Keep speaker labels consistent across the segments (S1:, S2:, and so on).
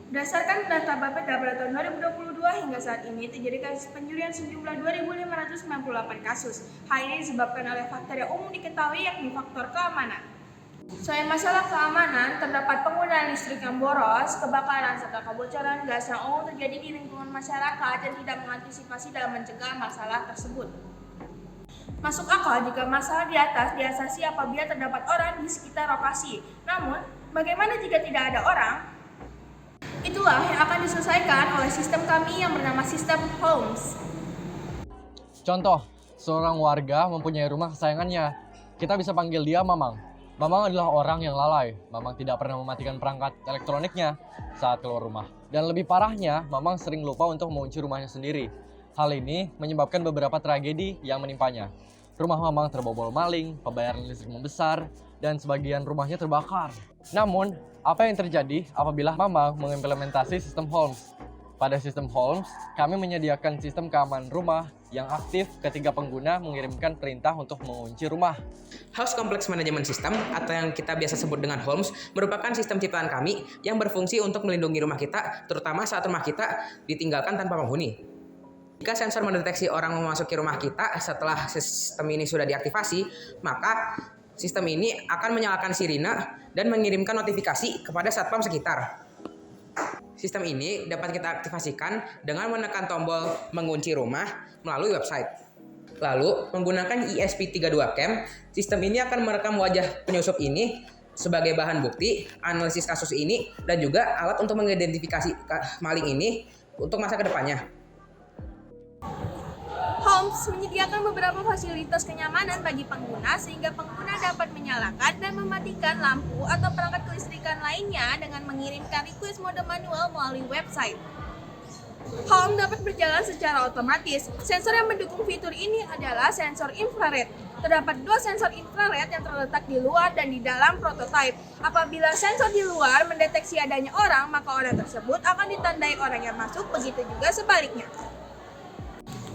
S1: Berdasarkan data Bapeda pada tahun 2022 hingga saat ini terjadi kasus pencurian sejumlah 2.598 kasus. Hal ini disebabkan oleh faktor yang umum diketahui yakni faktor keamanan. Selain masalah keamanan, terdapat penggunaan listrik yang boros, kebakaran, serta kebocoran gas yang umum terjadi di lingkungan masyarakat dan tidak mengantisipasi dalam mencegah masalah tersebut. Masuk akal jika masalah di atas diatasi apabila terdapat orang di sekitar lokasi. Namun, bagaimana jika tidak ada orang? Itulah yang akan diselesaikan oleh sistem kami yang bernama sistem Holmes.
S2: Contoh, seorang warga mempunyai rumah kesayangannya. Kita bisa panggil dia Mamang. Mamang adalah orang yang lalai. Mamang tidak pernah mematikan perangkat elektroniknya saat keluar rumah. Dan lebih parahnya, Mamang sering lupa untuk mengunci rumahnya sendiri. Hal ini menyebabkan beberapa tragedi yang menimpanya. Rumah Mamang terbobol maling, pembayaran listrik membesar, dan sebagian rumahnya terbakar. Namun, apa yang terjadi apabila Mamang mengimplementasi sistem Holmes? Pada sistem Holmes, kami menyediakan sistem keamanan rumah yang aktif ketika pengguna mengirimkan perintah untuk mengunci rumah.
S3: House Complex Management System atau yang kita biasa sebut dengan Holmes merupakan sistem ciptaan kami yang berfungsi untuk melindungi rumah kita, terutama saat rumah kita ditinggalkan tanpa penghuni. Jika sensor mendeteksi orang memasuki rumah kita setelah sistem ini sudah diaktifasi, maka sistem ini akan menyalakan sirine dan mengirimkan notifikasi kepada satpam sekitar. Sistem ini dapat kita aktifasikan dengan menekan tombol mengunci rumah melalui website. Lalu, menggunakan ESP32 Cam, sistem ini akan merekam wajah penyusup ini sebagai bahan bukti, analisis kasus ini, dan juga alat untuk mengidentifikasi maling ini untuk masa kedepannya.
S1: Holmes menyediakan beberapa fasilitas kenyamanan bagi pengguna sehingga pengguna dapat menyalakan dan mematikan lampu atau perangkat kelistrikan lainnya dengan mengirimkan request mode manual melalui website. Home dapat berjalan secara otomatis. Sensor yang mendukung fitur ini adalah sensor infrared. Terdapat dua sensor infrared yang terletak di luar dan di dalam prototipe. Apabila sensor di luar mendeteksi adanya orang, maka orang tersebut akan ditandai orang yang masuk, begitu juga sebaliknya.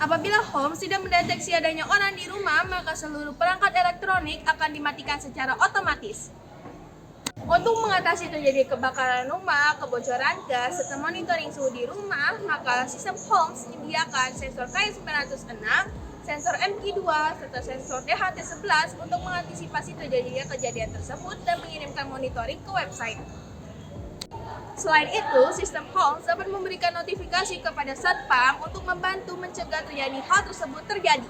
S1: Apabila Holmes tidak mendeteksi adanya orang di rumah, maka seluruh perangkat elektronik akan dimatikan secara otomatis. Untuk mengatasi terjadi kebakaran rumah, kebocoran gas, serta monitoring suhu di rumah, maka sistem Holmes menyediakan sensor K906, sensor MQ2, serta sensor DHT11 untuk mengantisipasi terjadinya kejadian tersebut dan mengirimkan monitoring ke website. Selain itu, sistem Holmes dapat memberikan notifikasi kepada satpam untuk membantu mencegah terjadi hal tersebut terjadi.